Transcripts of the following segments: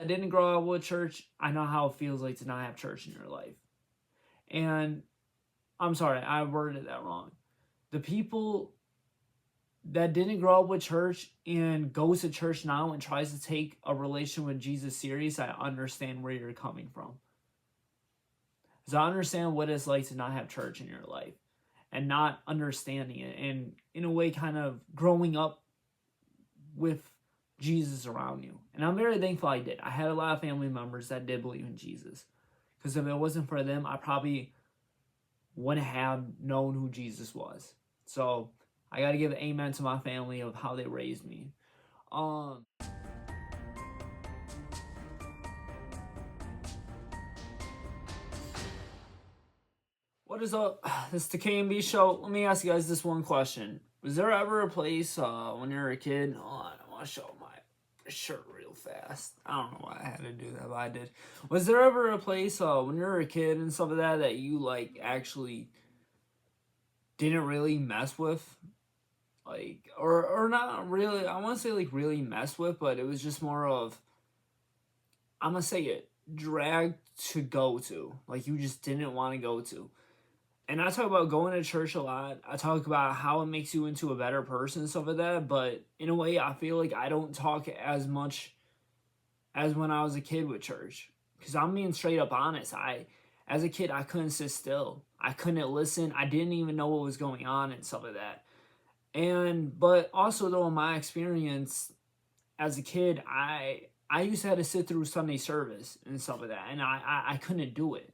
I didn't grow up with church. I know how it feels like to not have church in your life. And I'm sorry, I worded that wrong. The people that didn't grow up with church and goes to church now and tries to take a relation with Jesus serious, I understand where you're coming from. Because I understand what it's like to not have church in your life and not understanding it, and in a way kind of growing up with Jesus around you. And I'm very thankful I did. I had a lot of family members that did believe in Jesus. Because if it wasn't for them, I probably wouldn't have known who Jesus was. So I got to give amen to my family of how they raised me. What is up? This is the K.M.B show. Let me ask you guys this one question. Was there ever a place when you were a kid? Oh, I don't want to show my shirt real fast. I don't know why I had to do that, but I did. Was there ever a place when you were a kid and stuff like that you like actually didn't really mess with? Like, or not really, I want to say like really mess with, but it was just more of, I'm going to say it, drag to go to. Like you just didn't want to go to. And I talk about going to church a lot. I talk about how it makes you into a better person and stuff like that. But in a way, I feel like I don't talk as much as when I was a kid with church. Because I'm being straight up honest. As a kid, I couldn't sit still. I couldn't listen. I didn't even know what was going on and stuff like that. But also though, in my experience as a kid, I used to have to sit through Sunday service and stuff like that. And I couldn't do it.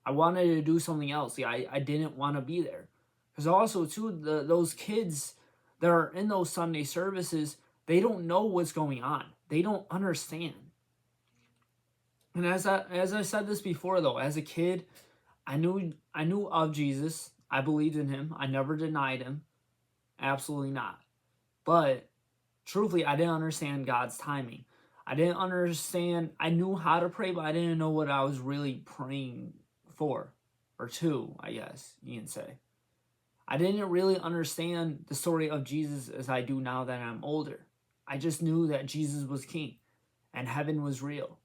I wanted to do something else. I didn't want to be there. Because also, too, those kids that are in those Sunday services, they don't know what's going on. They don't understand. And as I said this before, though, as a kid, I knew of Jesus. I believed in him. I never denied him. Absolutely not. But truthfully, I didn't understand God's timing. I didn't understand. I knew how to pray, but I didn't know what I was really praying for, or to, I guess you can say. I didn't really understand the story of Jesus as I do now that I'm older. I just knew that Jesus was king and heaven was real.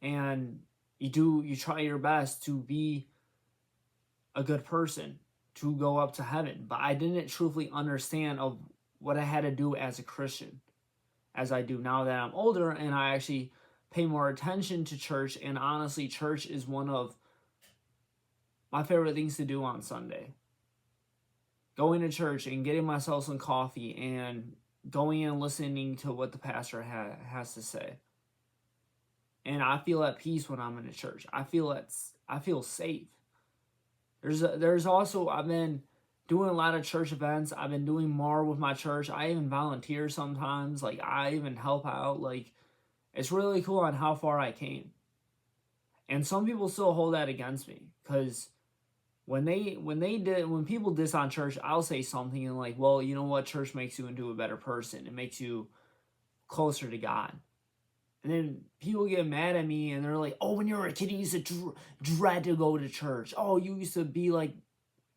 And you try your best to be a good person, to go up to heaven. But I didn't truthfully understand of what I had to do as a Christian as I do now that I'm older, and I actually pay more attention to church. And honestly, church is one of my favorite things to do on Sunday. Going to church and getting myself some coffee and going and listening to what the pastor has to say. And I feel at peace when I'm in a church. I feel safe. There's also, I've been doing a lot of church events. I've been doing more with my church. I even volunteer sometimes. Like I even help out. Like it's really cool on how far I came. And some people still hold that against me because when people diss on church, I'll say something and like, well, you know what? Church makes you into a better person. It makes you closer to God. And then people get mad at me and they're like, oh, when you were a kid, you used to dread to go to church. Oh, you used to be like,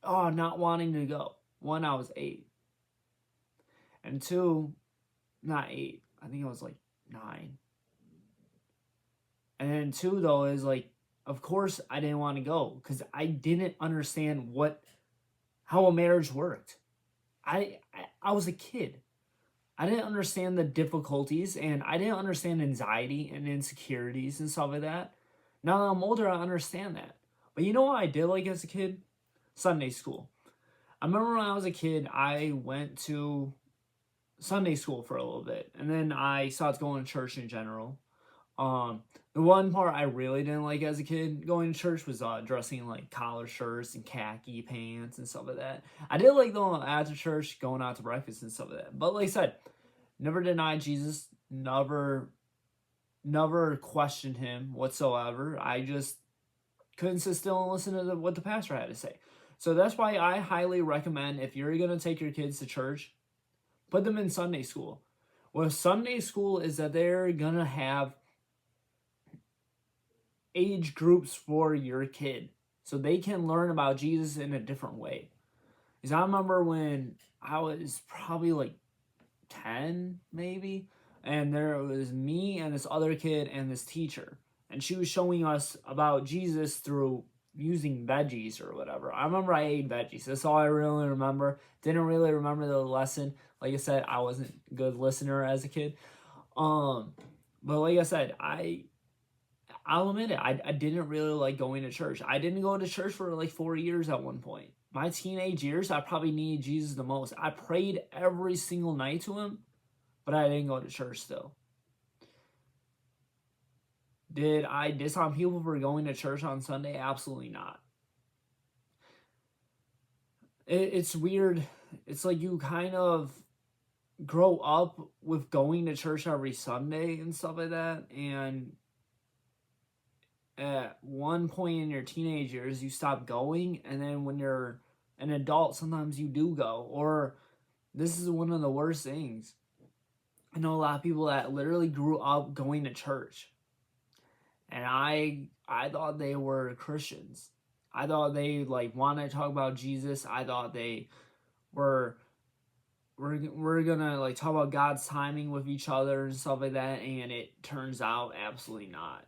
oh, not wanting to go. One, I was 8. And 2, not 8. I think I was like 9. And then 2, though, is like, of course I didn't want to go because I didn't understand how a marriage worked. I was a kid. I didn't understand the difficulties, and I didn't understand anxiety and insecurities and stuff like that. Now that I'm older, I understand that. But you know what I did like as a kid? Sunday school. I remember when I was a kid, I went to Sunday school for a little bit, and then I stopped going to church in general. The one part I really didn't like as a kid going to church was dressing in like collar shirts and khaki pants and stuff like that. I did like going after church, going out to breakfast and stuff like that. But like I said, never denied Jesus, never questioned him whatsoever. I just couldn't sit still and listen to what the pastor had to say. So that's why I highly recommend, if you're going to take your kids to church, put them in Sunday school. What Sunday school is that they're going to have age groups for your kid so they can learn about Jesus in a different way. Because I remember when I was probably like 10, maybe, and there was me and this other kid and this teacher, and she was showing us about Jesus through using veggies or whatever. I remember I ate veggies. That's all I really remember. Didn't really remember the lesson. Like I said, I wasn't a good listener as a kid. But like I said, I'll admit it. I didn't really like going to church. I didn't go to church for like 4 years at one point. My teenage years, I probably needed Jesus the most. I prayed every single night to him, but I didn't go to church still. Did I diss on people for going to church on Sunday? Absolutely not. It's weird. It's like you kind of grow up with going to church every Sunday and stuff like that, and at one point in your teenage years you stop going, and then when you're an adult sometimes you do go. Or this is one of the worst things, I know a lot of people that literally grew up going to church, and I thought they were Christians. I thought they like wanted to talk about Jesus. I thought they were we're gonna like talk about God's timing with each other and stuff like that, and it turns out absolutely not.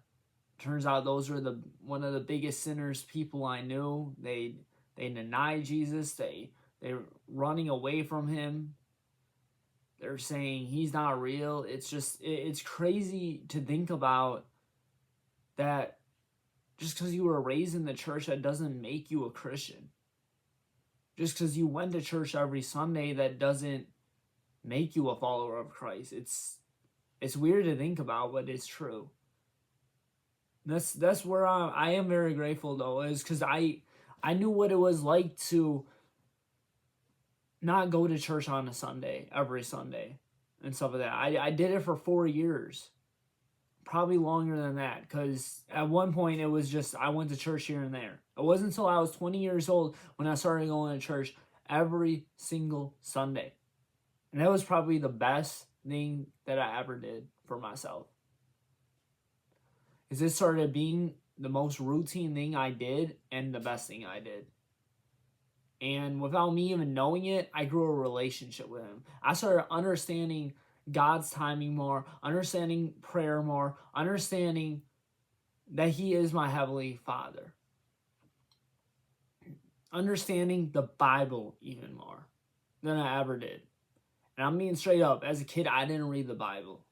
Turns out those were the one of the biggest sinners people I knew. They deny Jesus. They're running away from him. They're saying he's not real. It's crazy to think about that. Just because you were raised in the church, that doesn't make you a Christian. Just because you went to church every Sunday, that doesn't make you a follower of Christ. It's weird to think about, but it's true. That's where I am very grateful though, is because I knew what it was like to not go to church on a Sunday every Sunday and stuff like that. I did it for 4 years, probably longer than that, because at one point it was just I went to church here and there. It wasn't until I was 20 years old when I started going to church every single Sunday, and that was probably the best thing that I ever did for myself. Is it started being the most routine thing I did and the best thing I did. And without me even knowing it, I grew a relationship with him. I started understanding God's timing more, understanding prayer more, understanding that he is my heavenly Father. Understanding the Bible even more than I ever did. And I'm being straight up, as a kid, I didn't read the Bible.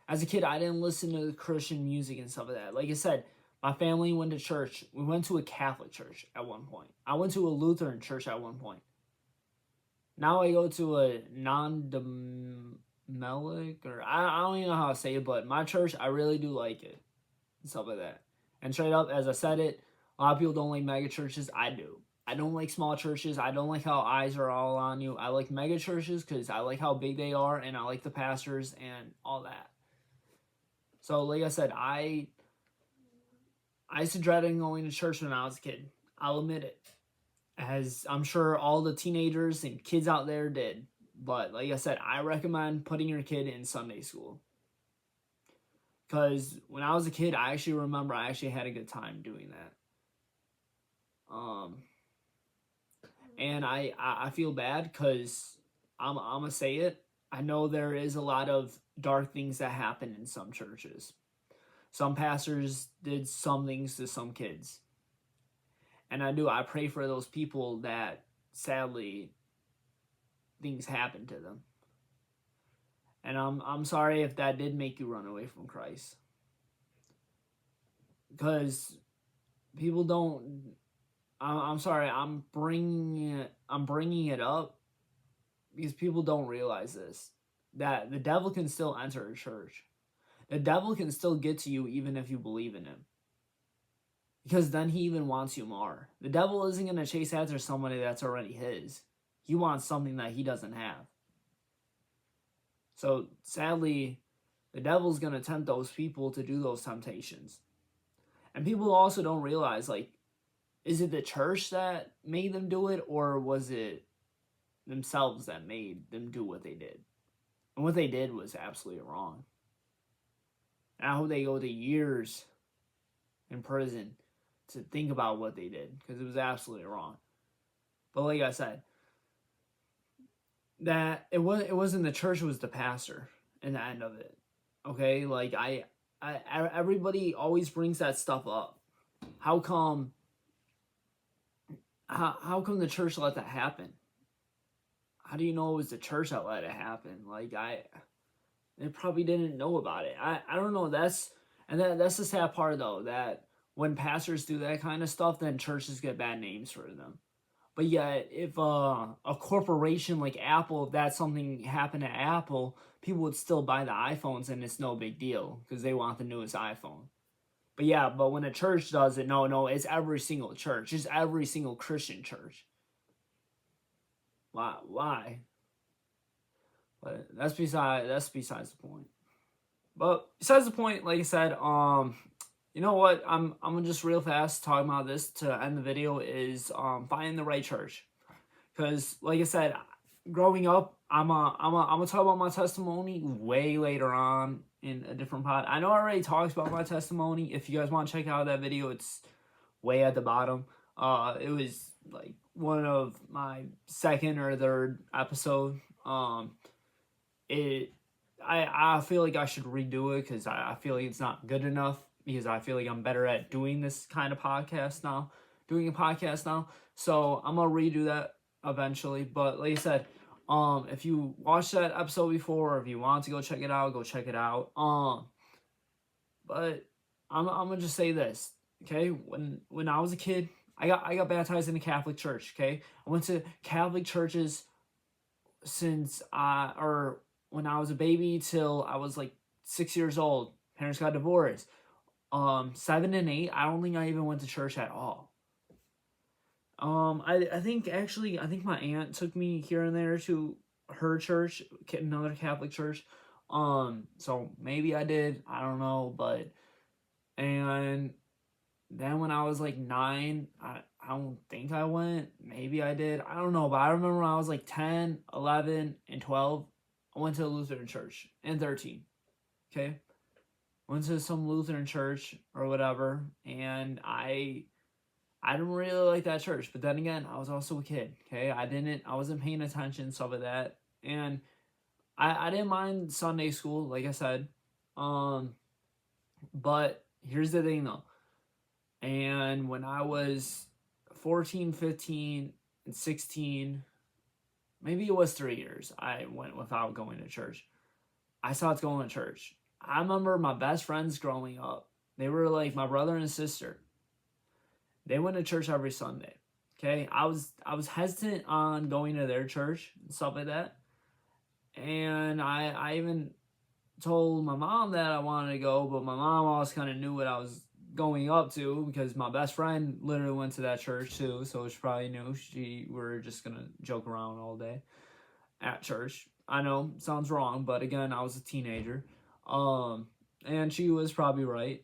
As a kid, I didn't listen to Christian music and stuff like that. Like I said, my family went to church. We went to a Catholic church at one point. I went to a Lutheran church at one point. Now I go to a non-demelic, or I don't even know how to say it, but my church, I really do like it and stuff like that. And straight up, as I said it, a lot of people don't like mega churches. I do. I don't like small churches. I don't like how eyes are all on you. I like mega churches because I like how big they are, and I like the pastors and all that. So, like I said, I used to dread going to church when I was a kid. I'll admit it. As I'm sure all the teenagers and kids out there did. But, like I said, I recommend putting your kid in Sunday school. Because when I was a kid, I actually remember I actually had a good time doing that. And I feel bad because I'm going to say it. I know there is a lot of dark things that happen in some churches. Some pastors did some things to some kids. And I pray for those people that sadly things happen to them. And I'm sorry if that did make you run away from Christ. Because people don't, I'm sorry, I'm bringing it up because people don't realize this, that the devil can still enter a church. The devil can still get to you even if you believe in him. Because then he even wants you more. The devil isn't going to chase after somebody that's already his. He wants something that he doesn't have. So sadly, the devil's going to tempt those people to do those temptations. And people also don't realize, like, is it the church that made them do it, or was it themselves that made them do what they did? And what they did was absolutely wrong. And I hope they go to years in prison to think about what they did, because it was absolutely wrong. But like I said, that it wasn't the church, it was the pastor. in the end of it. Okay, like everybody always brings that stuff up. How come? How come the church let that happen? How do you know it was the church that let it happen? Like they probably didn't know about it. I don't know. That's the sad part though, that when pastors do that kind of stuff, then churches get bad names for them. But yet, if a corporation like Apple, if that something happened to Apple, people would still buy the iPhones and it's no big deal because they want the newest iPhone. But yeah, but when a church does it, no, it's every single church, just every single Christian church. Why? But that's besides the point. But besides the point, like I said, you know what? I'm just real fast talking about this to end the video is finding the right church, because like I said, growing up, I'm gonna talk about my testimony way later on in a different pod. I know I already talked about my testimony. If you guys want to check out that video, it's way at the bottom. It was like one of my second or third episode. It I feel like I should redo it because I feel like it's not good enough, because I feel like I'm better at doing this kind of podcast now, doing a podcast now. So I'm gonna redo that eventually. But like I said, if you watched that episode before, or if you want to go check it out, go check it out. But I'm gonna just say this, okay? When I was a kid, I got baptized in the Catholic Church. Okay, I went to Catholic churches since when I was a baby till I was like 6 years old. Parents got divorced. 7 and 8, I don't think I even went to church at all. I think my aunt took me here and there to her church, another Catholic church. So maybe I did, I don't know, and then when I was like 9, I don't think I went. Maybe I did, I don't know, but I remember when I was like 10, 11, and 12, I went to a Lutheran church, and 13, okay? Went to some Lutheran church or whatever, and I didn't really like that church. But then again, I was also a kid, okay? I wasn't paying attention, stuff like that. And I didn't mind Sunday school, like I said. But here's the thing though. And when I was 14, 15, and 16, maybe it was 3 years, I went without going to church. I stopped going to church. I remember my best friends growing up. They were like my brother and sister. They went to church every Sunday. Okay, I was hesitant on going to their church and stuff like that. And I even told my mom that I wanted to go, but my mom always kind of knew what I was going up to, because my best friend literally went to that church too, so she probably knew we're just gonna joke around all day at church. I know, sounds wrong, but again, I was a teenager. And she was probably right,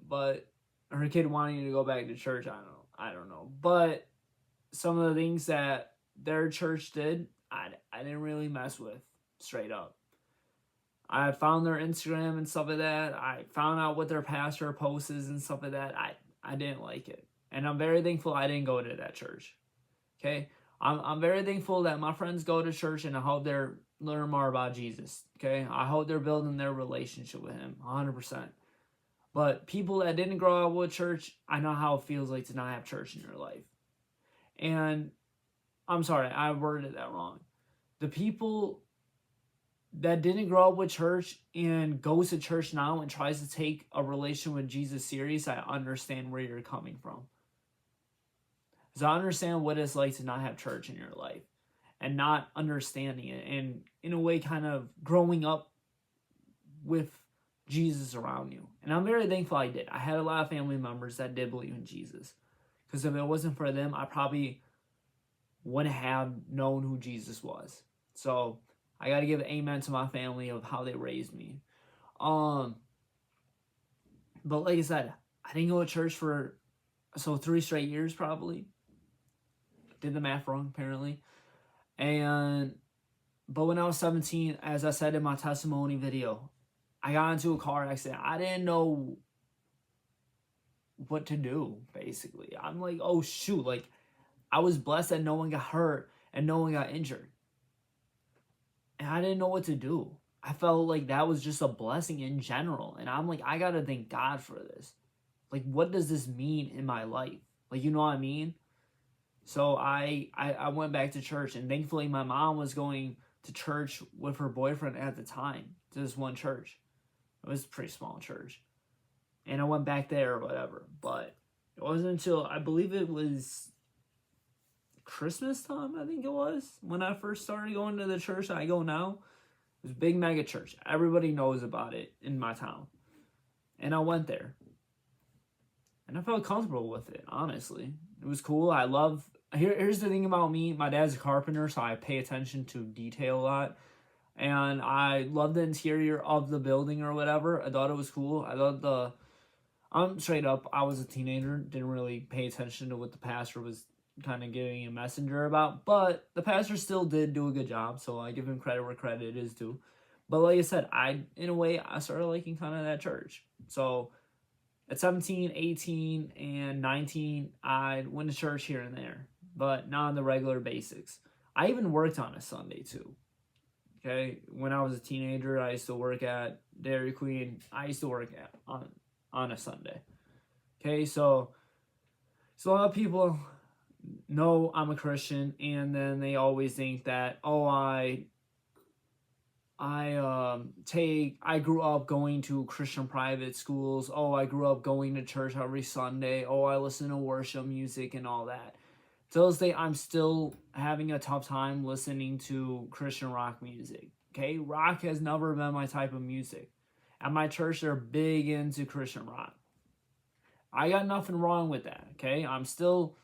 but her kid wanting to go back to church, I don't know. But some of the things that their church did, I didn't really mess with, straight up. I found their Instagram and stuff like that. I found out what their pastor posts and stuff like that. I didn't like it. And I'm very thankful I didn't go to that church. Okay? I'm very thankful that my friends go to church, and I hope they're learn more about Jesus. Okay? I hope they're building their relationship with him 100%. But people that didn't grow up with church, I know how it feels like to not have church in your life. And I'm sorry, I worded that wrong. The people that didn't grow up with church and goes to church now and tries to take a relation with Jesus serious, I understand where you're coming from. Because I understand what it's like to not have church in your life and not understanding it, and in a way kind of growing up with Jesus around you. And I'm very thankful I did. I had a lot of family members that did believe in Jesus. Because if it wasn't for them, I probably wouldn't have known who Jesus was. So I got to give amen to my family of how they raised me. But like I said, I didn't go to church for 3 straight years probably. Did the math wrong apparently. But when I was 17, as I said in my testimony video, I got into a car accident. I didn't know what to do, basically. I'm like, oh shoot, like I was blessed that no one got hurt and no one got injured. And I didn't know what to do. I felt like that was just a blessing in general. And I'm like, I got to thank God for this. Like, what does this mean in my life? Like, you know what I mean? So I went back to church, and thankfully my mom was going to church with her boyfriend at the time, to this one church. It was a pretty small church. And I went back there or whatever. But it wasn't until, I believe it was Christmas time, I think it was, when I first started going to the church I go now. It was a big mega church. Everybody knows about it in my town. And I went there. And I felt comfortable with it, honestly. It was cool. I love... Here's the thing about me. My dad's a carpenter, so I pay attention to detail a lot. And I love the interior of the building or whatever. I thought it was cool. I thought the... I'm straight up, I was a teenager. Didn't really pay attention to what the pastor was kind of giving a messenger about. But the pastor still did do a good job, so I give him credit where credit is due. But like I said, in a way, I started liking kind of that church. So at 17, 18, and 19, I went to church here and there, but not on the regular basics. I even worked on a Sunday too. Okay, when I was a teenager, I used to work at Dairy Queen. I used to work on a Sunday. Okay, so a lot of people know I'm a Christian, and then they always think that, oh, I grew up going to Christian private schools. Oh, I grew up going to church every Sunday. Oh, I listen to worship music and all that. To this day, I'm still having a tough time listening to Christian rock music. Okay, rock has never been my type of music. At my church, they're big into Christian rock. I got nothing wrong with that. Okay, I'm still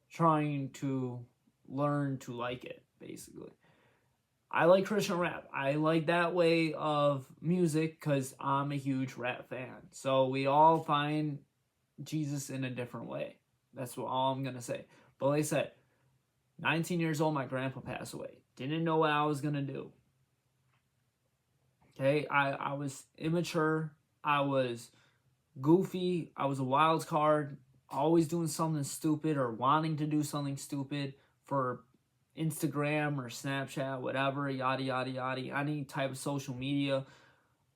trying to learn to like it, basically. I like Christian rap. I like that way of music because I'm a huge rap fan. So we all find Jesus in a different way. That's all I'm going to say. But like I said, 19 years old, my grandpa passed away. Didn't know what I was going to do. Okay, I was immature. I was goofy. I was a wild card. Always doing something stupid or wanting to do something stupid for Instagram or Snapchat, whatever, yada, yada, yada, any type of social media.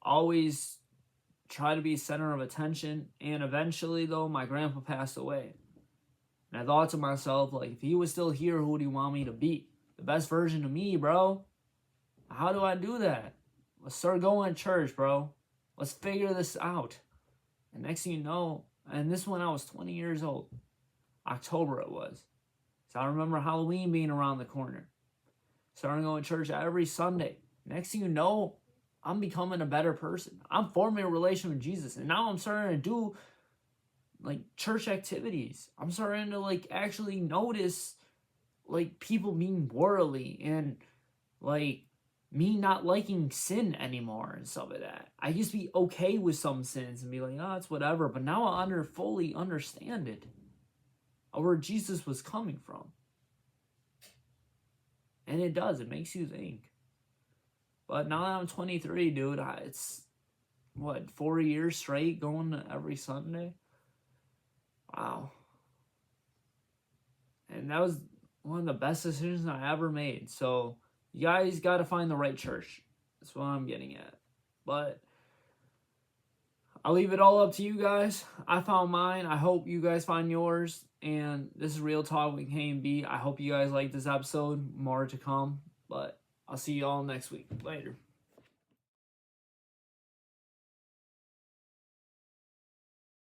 Always try to be center of attention. And eventually, though, my grandpa passed away. And I thought to myself, like, if he was still here, who would he want me to be? The best version of me, bro. How do I do that? Let's start going to church, bro. Let's figure this out. And next thing you know, and this when I was 20 years old. October it was. So I remember Halloween being around the corner. Starting going to church every Sunday. Next thing you know, I'm becoming a better person. I'm forming a relation with Jesus. And now I'm starting to do like church activities. I'm starting to like actually notice like people being worldly and like me not liking sin anymore and stuff like that. I used to be okay with some sins and be like, oh, it's whatever. But now I fully understand it. Where Jesus was coming from. And it does. It makes you think. But now that I'm 23, dude, it's, 4 years straight going every Sunday? Wow. And that was one of the best decisions I ever made. So, you guys got to find the right church. That's what I'm getting at. But I'll leave it all up to you guys. I found mine. I hope you guys find yours. And this is Real Talk with K.M.B. I hope you guys like this episode. More to come. But I'll see you all next week. Later.